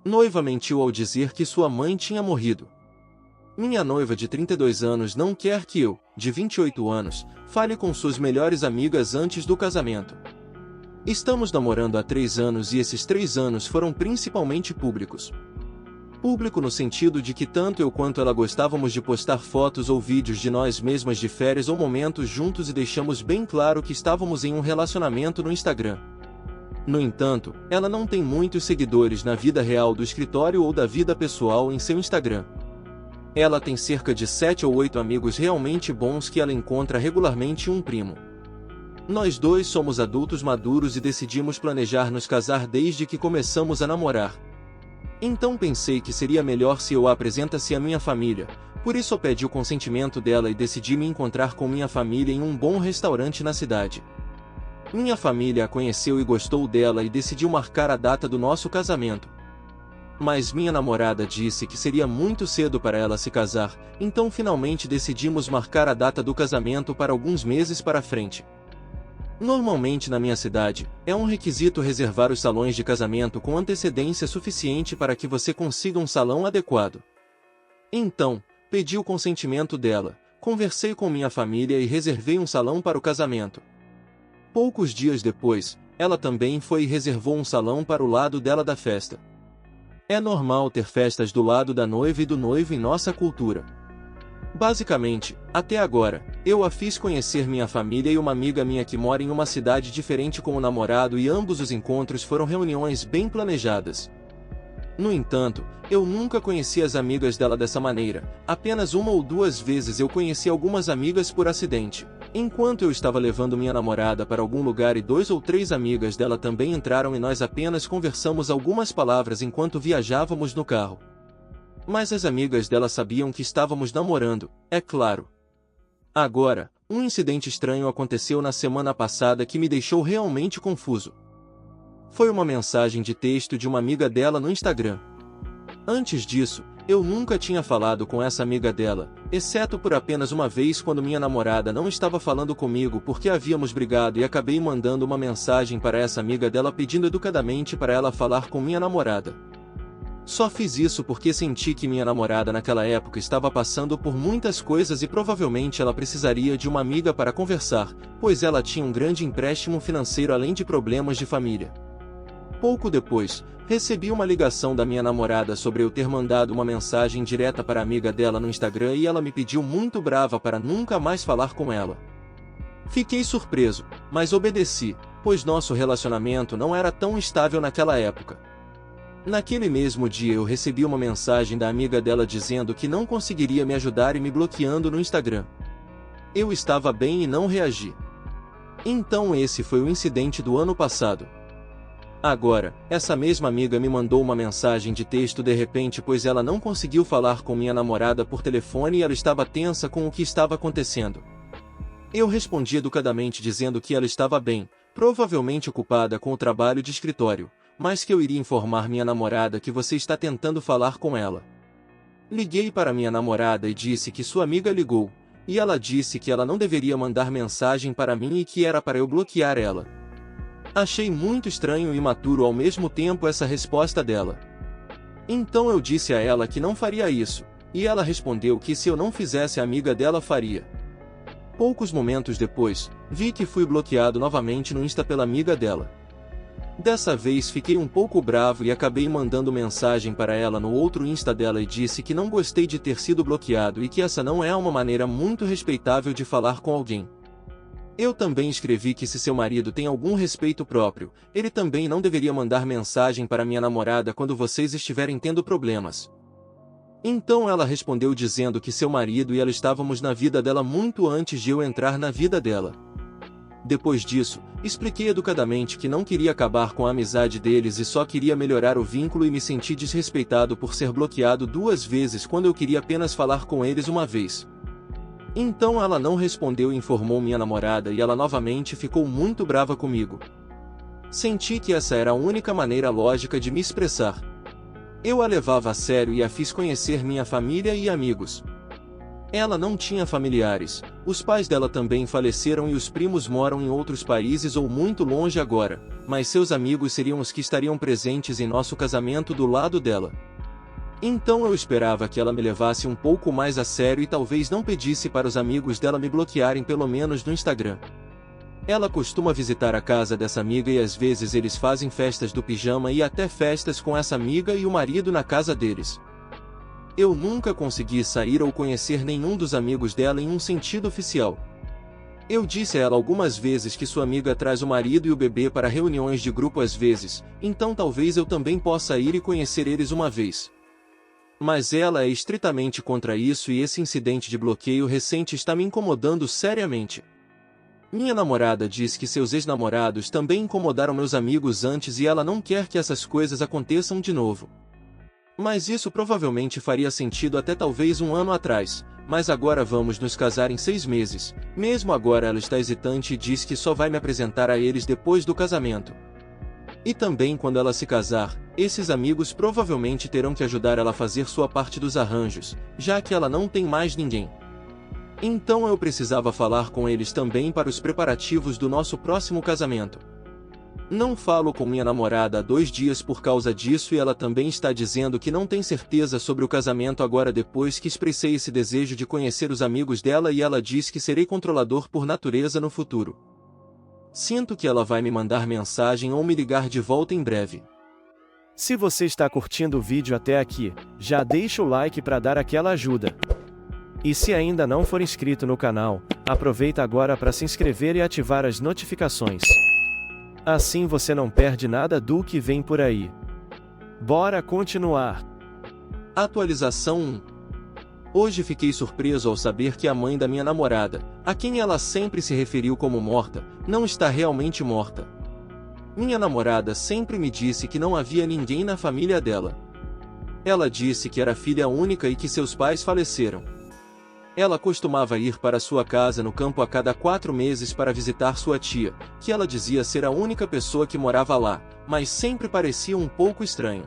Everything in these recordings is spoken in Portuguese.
Noiva mentiu ao dizer que sua mãe tinha morrido. Minha noiva de 32 anos não quer que eu, de 28 anos, fale com suas melhores amigas antes do casamento. Estamos namorando há 3 anos e esses 3 anos foram principalmente públicos. Público no sentido de que tanto eu quanto ela gostávamos de postar fotos ou vídeos de nós mesmas de férias ou momentos juntos e deixamos bem claro que estávamos em um relacionamento no Instagram. No entanto, ela não tem muitos seguidores na vida real do escritório ou da vida pessoal em seu Instagram. Ela tem cerca de 7 ou 8 amigos realmente bons que ela encontra regularmente e um primo. Nós dois somos adultos maduros e decidimos planejar nos casar desde que começamos a namorar. Então pensei que seria melhor se eu a apresentasse à minha família, por isso eu pedi o consentimento dela e decidi me encontrar com minha família em um bom restaurante na cidade. Minha família a conheceu e gostou dela e decidiu marcar a data do nosso casamento. Mas minha namorada disse que seria muito cedo para ela se casar, então finalmente decidimos marcar a data do casamento para alguns meses para frente. Normalmente na minha cidade, é um requisito reservar os salões de casamento com antecedência suficiente para que você consiga um salão adequado. Então, pedi o consentimento dela, conversei com minha família e reservei um salão para o casamento. Poucos dias depois, ela também foi e reservou um salão para o lado dela da festa. É normal ter festas do lado da noiva e do noivo em nossa cultura. Basicamente, até agora, eu a fiz conhecer minha família e uma amiga minha que mora em uma cidade diferente com o namorado e ambos os encontros foram reuniões bem planejadas. No entanto, eu nunca conheci as amigas dela dessa maneira, apenas 1 ou 2 vezes eu conheci algumas amigas por acidente. Enquanto eu estava levando minha namorada para algum lugar e 2 ou 3 amigas dela também entraram e nós apenas conversamos algumas palavras enquanto viajávamos no carro. Mas as amigas dela sabiam que estávamos namorando, é claro. Agora, um incidente estranho aconteceu na semana passada que me deixou realmente confuso. Foi uma mensagem de texto de uma amiga dela no Instagram. Antes disso, eu nunca tinha falado com essa amiga dela, exceto por apenas uma vez quando minha namorada não estava falando comigo porque havíamos brigado e acabei mandando uma mensagem para essa amiga dela pedindo educadamente para ela falar com minha namorada. Só fiz isso porque senti que minha namorada naquela época estava passando por muitas coisas e provavelmente ela precisaria de uma amiga para conversar, pois ela tinha um grande empréstimo financeiro além de problemas de família. Pouco depois, recebi uma ligação da minha namorada sobre eu ter mandado uma mensagem direta para a amiga dela no Instagram e ela me pediu muito brava para nunca mais falar com ela. Fiquei surpreso, mas obedeci, pois nosso relacionamento não era tão estável naquela época. Naquele mesmo dia eu recebi uma mensagem da amiga dela dizendo que não conseguiria me ajudar e me bloqueando no Instagram. Eu estava bem e não reagi. Então esse foi o incidente do ano passado. Agora, essa mesma amiga me mandou uma mensagem de texto de repente pois ela não conseguiu falar com minha namorada por telefone e ela estava tensa com o que estava acontecendo. Eu respondi educadamente dizendo que ela estava bem, provavelmente ocupada com o trabalho de escritório, mas que eu iria informar minha namorada que você está tentando falar com ela. Liguei para minha namorada e disse que sua amiga ligou, e ela disse que ela não deveria mandar mensagem para mim e que era para eu bloquear ela. Achei muito estranho e imaturo ao mesmo tempo essa resposta dela. Então eu disse a ela que não faria isso, e ela respondeu que se eu não fizesse a amiga dela faria. Poucos momentos depois, vi que fui bloqueado novamente no Insta pela amiga dela. Dessa vez fiquei um pouco bravo e acabei mandando mensagem para ela no outro Insta dela e disse que não gostei de ter sido bloqueado e que essa não é uma maneira muito respeitável de falar com alguém. Eu também escrevi que se seu marido tem algum respeito próprio, ele também não deveria mandar mensagem para minha namorada quando vocês estiverem tendo problemas. Então ela respondeu dizendo que seu marido e ela estávamos na vida dela muito antes de eu entrar na vida dela. Depois disso, expliquei educadamente que não queria acabar com a amizade deles e só queria melhorar o vínculo e me senti desrespeitado por ser bloqueado 2 vezes quando eu queria apenas falar com eles uma vez. Então ela não respondeu e informou minha namorada e ela novamente ficou muito brava comigo. Senti que essa era a única maneira lógica de me expressar. Eu a levava a sério e a fiz conhecer minha família e amigos. Ela não tinha familiares, os pais dela também faleceram e os primos moram em outros países ou muito longe agora, mas seus amigos seriam os que estariam presentes em nosso casamento do lado dela. Então eu esperava que ela me levasse um pouco mais a sério e talvez não pedisse para os amigos dela me bloquearem pelo menos no Instagram. Ela costuma visitar a casa dessa amiga e às vezes eles fazem festas do pijama e até festas com essa amiga e o marido na casa deles. Eu nunca consegui sair ou conhecer nenhum dos amigos dela em um sentido oficial. Eu disse a ela algumas vezes que sua amiga traz o marido e o bebê para reuniões de grupo às vezes, então talvez eu também possa ir e conhecer eles uma vez. Mas ela é estritamente contra isso e esse incidente de bloqueio recente está me incomodando seriamente. Minha namorada diz que seus ex-namorados também incomodaram meus amigos antes e ela não quer que essas coisas aconteçam de novo. Mas isso provavelmente faria sentido até talvez um ano atrás, mas agora vamos nos casar em 6 meses, mesmo agora ela está hesitante e diz que só vai me apresentar a eles depois do casamento. E também quando ela se casar, esses amigos provavelmente terão que ajudar ela a fazer sua parte dos arranjos, já que ela não tem mais ninguém. Então eu precisava falar com eles também para os preparativos do nosso próximo casamento. Não falo com minha namorada há 2 dias por causa disso e ela também está dizendo que não tem certeza sobre o casamento agora depois que expressei esse desejo de conhecer os amigos dela e ela diz que serei controlador por natureza no futuro. Sinto que ela vai me mandar mensagem ou me ligar de volta em breve. Se você está curtindo o vídeo até aqui, já deixa o like para dar aquela ajuda. E se ainda não for inscrito no canal, aproveita agora para se inscrever e ativar as notificações. Assim você não perde nada do que vem por aí. Bora continuar. Atualização 1. Hoje fiquei surpreso ao saber que a mãe da minha namorada, a quem ela sempre se referiu como morta, não está realmente morta. Minha namorada sempre me disse que não havia ninguém na família dela. Ela disse que era filha única e que seus pais faleceram. Ela costumava ir para sua casa no campo a cada 4 meses para visitar sua tia, que ela dizia ser a única pessoa que morava lá, mas sempre parecia um pouco estranho.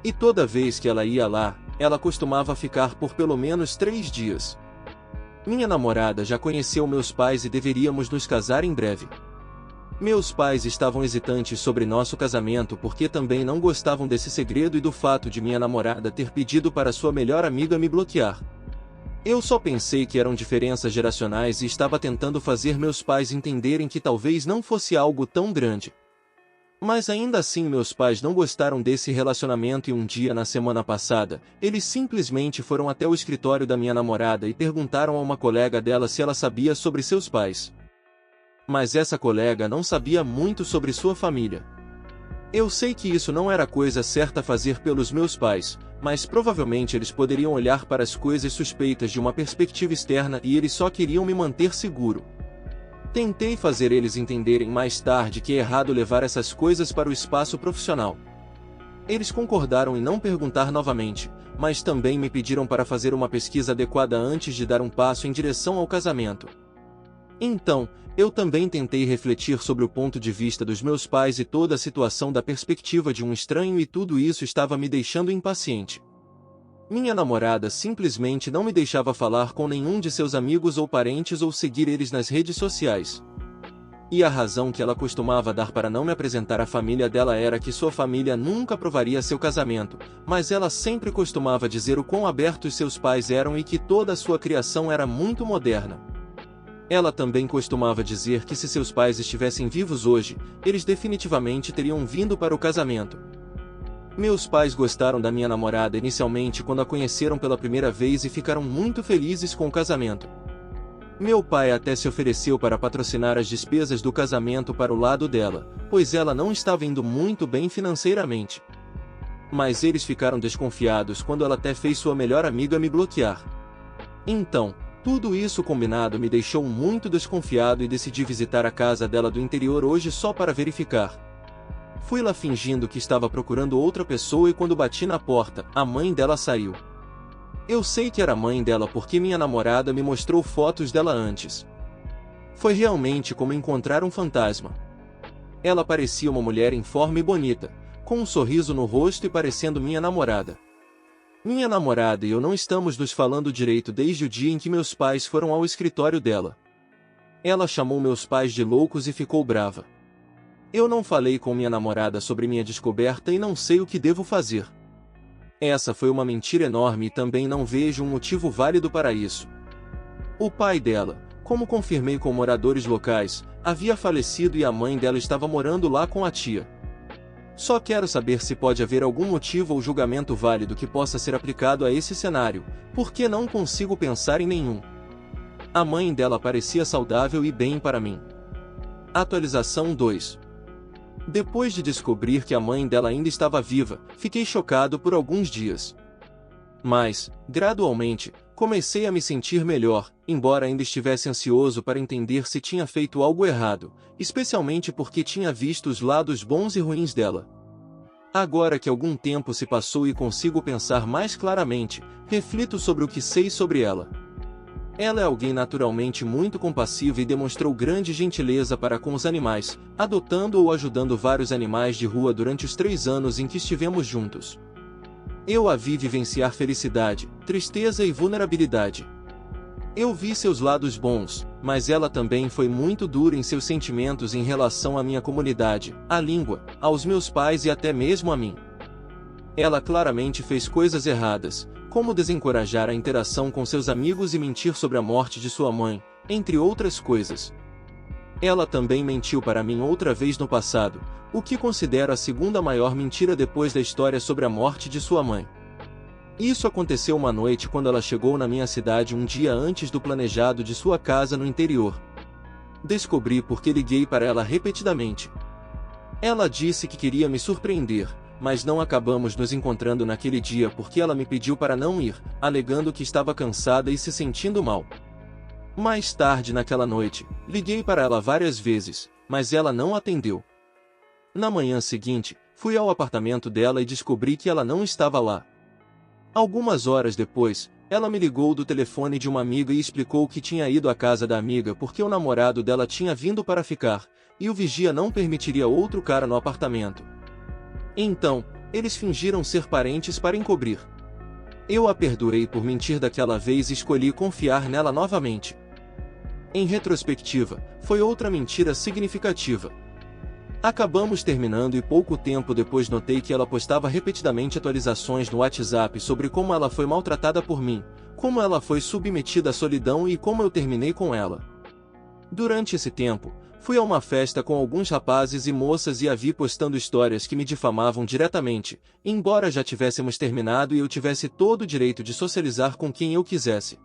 E toda vez que ela ia lá, ela costumava ficar por pelo menos 3 dias. Minha namorada já conheceu meus pais e deveríamos nos casar em breve. Meus pais estavam hesitantes sobre nosso casamento porque também não gostavam desse segredo e do fato de minha namorada ter pedido para sua melhor amiga me bloquear. Eu só pensei que eram diferenças geracionais e estava tentando fazer meus pais entenderem que talvez não fosse algo tão grande. Mas ainda assim meus pais não gostaram desse relacionamento e um dia na semana passada, eles simplesmente foram até o escritório da minha namorada e perguntaram a uma colega dela se ela sabia sobre seus pais. Mas essa colega não sabia muito sobre sua família. Eu sei que isso não era coisa certa a fazer pelos meus pais, mas provavelmente eles poderiam olhar para as coisas suspeitas de uma perspectiva externa e eles só queriam me manter seguro. Tentei fazer eles entenderem mais tarde que é errado levar essas coisas para o espaço profissional. Eles concordaram em não perguntar novamente, mas também me pediram para fazer uma pesquisa adequada antes de dar um passo em direção ao casamento. Então, eu também tentei refletir sobre o ponto de vista dos meus pais e toda a situação da perspectiva de um estranho e tudo isso estava me deixando impaciente. Minha namorada simplesmente não me deixava falar com nenhum de seus amigos ou parentes ou seguir eles nas redes sociais. E a razão que ela costumava dar para não me apresentar à família dela era que sua família nunca aprovaria seu casamento, mas ela sempre costumava dizer o quão abertos seus pais eram e que toda a sua criação era muito moderna. Ela também costumava dizer que se seus pais estivessem vivos hoje, eles definitivamente teriam vindo para o casamento. Meus pais gostaram da minha namorada inicialmente quando a conheceram pela primeira vez e ficaram muito felizes com o casamento. Meu pai até se ofereceu para patrocinar as despesas do casamento para o lado dela, pois ela não estava indo muito bem financeiramente. Mas eles ficaram desconfiados quando ela até fez sua melhor amiga me bloquear. Então, tudo isso combinado me deixou muito desconfiado e decidi visitar a casa dela do interior hoje só para verificar. Fui lá fingindo que estava procurando outra pessoa e quando bati na porta, a mãe dela saiu. Eu sei que era a mãe dela porque minha namorada me mostrou fotos dela antes. Foi realmente como encontrar um fantasma. Ela parecia uma mulher em forma e bonita, com um sorriso no rosto e parecendo minha namorada. Minha namorada e eu não estamos nos falando direito desde o dia em que meus pais foram ao escritório dela. Ela chamou meus pais de loucos e ficou brava. Eu não falei com minha namorada sobre minha descoberta e não sei o que devo fazer. Essa foi uma mentira enorme e também não vejo um motivo válido para isso. O pai dela, como confirmei com moradores locais, havia falecido e a mãe dela estava morando lá com a tia. Só quero saber se pode haver algum motivo ou julgamento válido que possa ser aplicado a esse cenário, porque não consigo pensar em nenhum. A mãe dela parecia saudável e bem para mim. Atualização 2. Depois de descobrir que a mãe dela ainda estava viva, fiquei chocado por alguns dias. Mas, gradualmente, comecei a me sentir melhor, embora ainda estivesse ansioso para entender se tinha feito algo errado, especialmente porque tinha visto os lados bons e ruins dela. Agora que algum tempo se passou e consigo pensar mais claramente, reflito sobre o que sei sobre ela. Ela é alguém naturalmente muito compassiva e demonstrou grande gentileza para com os animais, adotando ou ajudando vários animais de rua durante os 3 anos em que estivemos juntos. Eu a vi vivenciar felicidade, tristeza e vulnerabilidade. Eu vi seus lados bons, mas ela também foi muito dura em seus sentimentos em relação à minha comunidade, à língua, aos meus pais e até mesmo a mim. Ela claramente fez coisas erradas, como desencorajar a interação com seus amigos e mentir sobre a morte de sua mãe, entre outras coisas. Ela também mentiu para mim outra vez no passado, o que considero a segunda maior mentira depois da história sobre a morte de sua mãe. Isso aconteceu uma noite quando ela chegou na minha cidade um dia antes do planejado de sua casa no interior. Descobri porque liguei para ela repetidamente. Ela disse que queria me surpreender, mas não acabamos nos encontrando naquele dia porque ela me pediu para não ir, alegando que estava cansada e se sentindo mal. Mais tarde naquela noite, liguei para ela várias vezes, mas ela não atendeu. Na manhã seguinte, fui ao apartamento dela e descobri que ela não estava lá. Algumas horas depois, ela me ligou do telefone de uma amiga e explicou que tinha ido à casa da amiga porque o namorado dela tinha vindo para ficar, e o vigia não permitiria outro cara no apartamento. Então, eles fingiram ser parentes para encobrir. Eu a perdoei por mentir daquela vez e escolhi confiar nela novamente. Em retrospectiva, foi outra mentira significativa. Acabamos terminando e pouco tempo depois notei que ela postava repetidamente atualizações no WhatsApp sobre como ela foi maltratada por mim, como ela foi submetida à solidão e como eu terminei com ela. Durante esse tempo, fui a uma festa com alguns rapazes e moças e a vi postando histórias que me difamavam diretamente, embora já tivéssemos terminado e eu tivesse todo o direito de socializar com quem eu quisesse.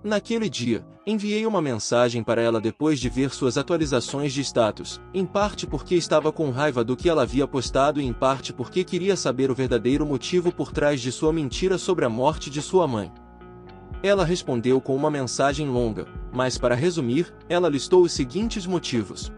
Naquele dia, enviei uma mensagem para ela depois de ver suas atualizações de status, em parte porque estava com raiva do que ela havia postado e em parte porque queria saber o verdadeiro motivo por trás de sua mentira sobre a morte de sua mãe. Ela respondeu com uma mensagem longa, mas para resumir, ela listou os seguintes motivos.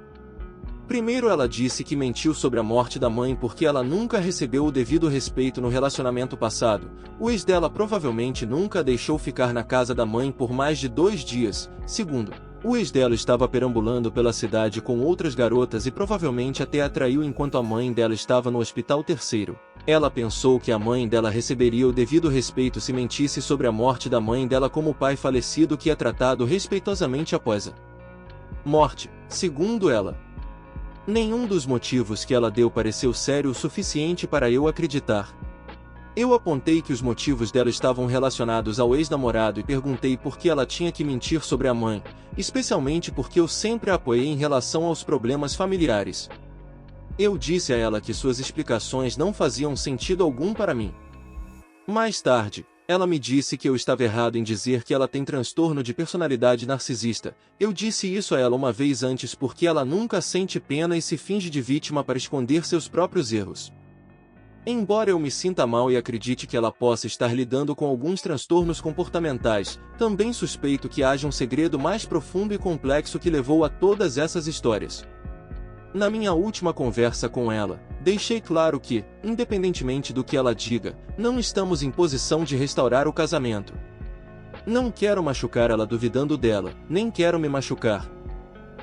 Primeiro, ela disse que mentiu sobre a morte da mãe porque ela nunca recebeu o devido respeito no relacionamento passado. O ex dela provavelmente nunca a deixou ficar na casa da mãe por mais de 2 dias. Segundo, o ex dela estava perambulando pela cidade com outras garotas e provavelmente até a traiu enquanto a mãe dela estava no hospital. Terceiro, ela pensou que a mãe dela receberia o devido respeito se mentisse sobre a morte da mãe dela como o pai falecido que é tratado respeitosamente após a morte. Segundo ela, nenhum dos motivos que ela deu pareceu sério o suficiente para eu acreditar. Eu apontei que os motivos dela estavam relacionados ao ex-namorado e perguntei por que ela tinha que mentir sobre a mãe, especialmente porque eu sempre a apoiei em relação aos problemas familiares. Eu disse a ela que suas explicações não faziam sentido algum para mim. Mais tarde, ela me disse que eu estava errado em dizer que ela tem transtorno de personalidade narcisista. Eu disse isso a ela uma vez antes porque ela nunca sente pena e se finge de vítima para esconder seus próprios erros. Embora eu me sinta mal e acredite que ela possa estar lidando com alguns transtornos comportamentais, também suspeito que haja um segredo mais profundo e complexo que levou a todas essas histórias. Na minha última conversa com ela, deixei claro que, independentemente do que ela diga, não estamos em posição de restaurar o casamento. Não quero machucar ela duvidando dela, nem quero me machucar.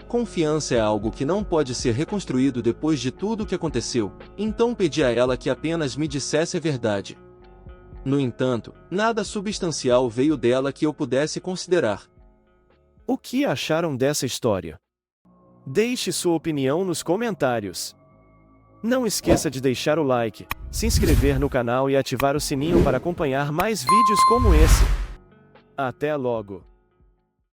Confiança é algo que não pode ser reconstruído depois de tudo o que aconteceu, então pedi a ela que apenas me dissesse a verdade. No entanto, nada substancial veio dela que eu pudesse considerar. O que acharam dessa história? Deixe sua opinião nos comentários. Não esqueça de deixar o like, se inscrever no canal e ativar o sininho para acompanhar mais vídeos como esse. Até logo!